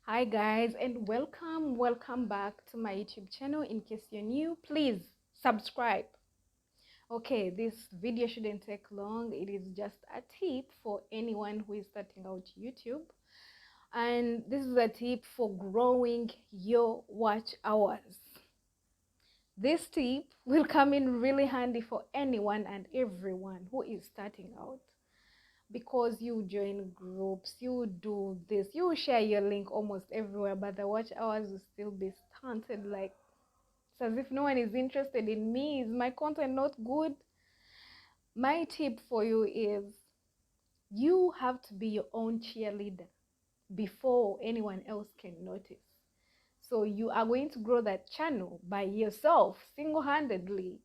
Hi guys, and welcome back to my YouTube channel. In case you're new, please subscribe. Okay, this video shouldn't take long. It is just a tip for anyone who is starting out YouTube, and this is a tip for growing your watch hours. This tip will come in really handy for anyone and everyone who is starting out, because you join groups, you do this, you share your link almost everywhere, but the watch hours will still be stunted. Like, it's as if no one is interested in me. Is my content not good? My tip for you is you have to be your own cheerleader before anyone else can notice. So you are going to grow that channel by yourself, single-handedly,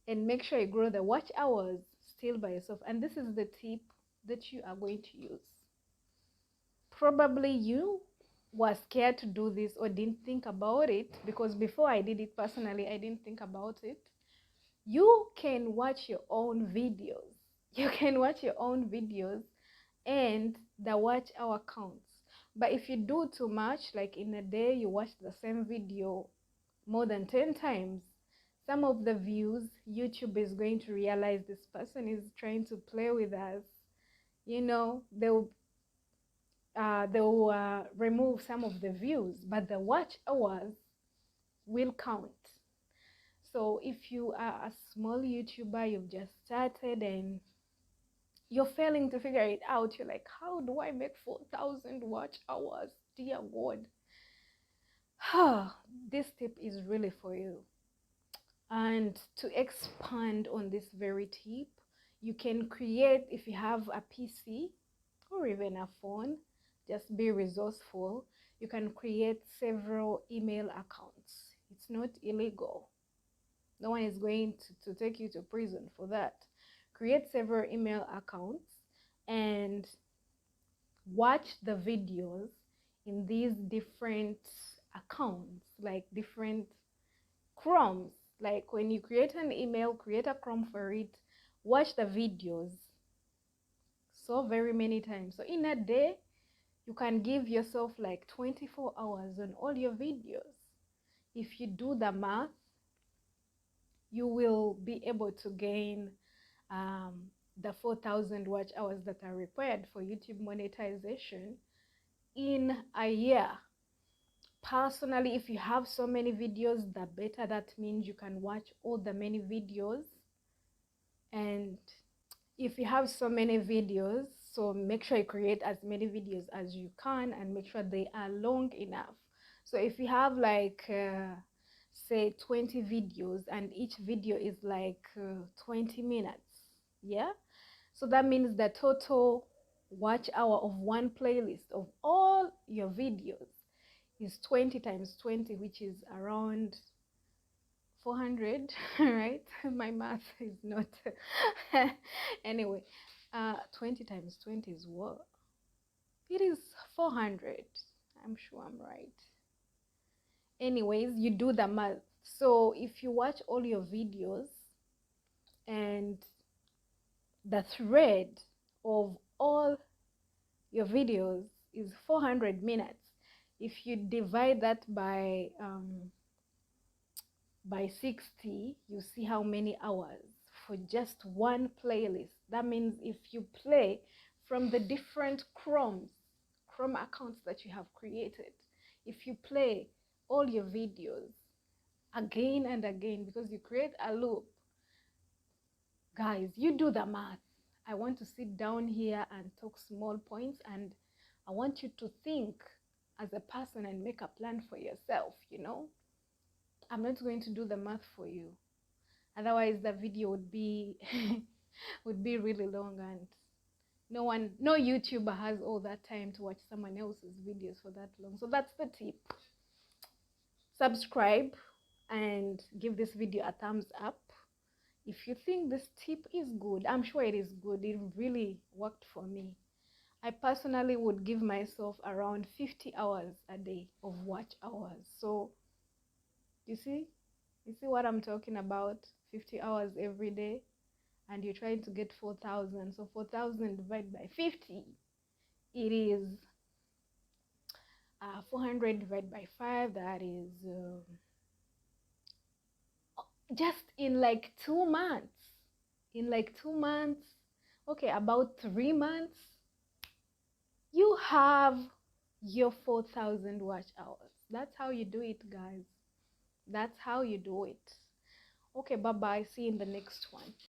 and make sure you grow the watch hours still by yourself. And this is the tip that you are going to use. Probably you were scared to do this or didn't think about it, because before I did it personally, I didn't think about it. You can watch your own videos. You can watch your own videos and the watch hour counts. But if you do too much, like in a day you watch the same video more than 10 times, some of the views, YouTube is going to realize this person is trying to play with us. You know, they'll remove some of the views, but the watch hours will count. So if you are a small YouTuber, you've just started and you're failing to figure it out, you're like, how do I make 4,000 watch hours? Dear God. This tip is really for you. And to expand on this very tip, you can create, if you have a PC or even a phone, just be resourceful. You can create several email accounts. It's not illegal. No one is going to take you to prison for that. Create several email accounts and watch the videos in these different accounts, like different Chromes. Like when you create an email, create a Chrome for it, watch the videos so very many times. So in a day, you can give yourself like 24 hours on all your videos. If you do the math, you will be able to gain the 4,000 watch hours that are required for YouTube monetization in a year. Personally, if you have so many videos, the better. That means you can watch all the many videos. And if you have so many videos, so make sure you create as many videos as you can and make sure they are long enough. So if you have like say 20 videos and each video is like 20 minutes, yeah, so that means the total watch hour of one playlist of all your videos is 20 times 20, which is around 400, right? My math is not anyway. 20 times 20 is what? It is 400. I'm sure I'm right. Anyways, you do the math. So if you watch all your videos and the thread of all your videos is 400 minutes, if you divide that by 60, you see how many hours for just one playlist. That means if you play from the different Chrome accounts that you have created, if you play all your videos again and again, because you create a loop, guys, you do the math. I want to sit down here and talk small points, and I want you to think as a person and make a plan for yourself, you know. I'm not going to do the math for you. Otherwise the video would be would be really long, and no YouTuber has all that time to watch someone else's videos for that long. So that's the tip. Subscribe and give this video a thumbs up if you think this tip is good. I'm sure it is good. It really worked for me. I personally would give myself around 50 hours a day of watch hours. So you see what I'm talking about? 50 hours every day, and you're trying to get 4,000. So 4,000 divided by 50, it is 400 divided by 5, that is just in like 2 months. In like 2 months, okay, about 3 months, you have your 4,000 watch hours. That's how you do it, guys. That's how you do it. Okay, bye bye. See you in the next one.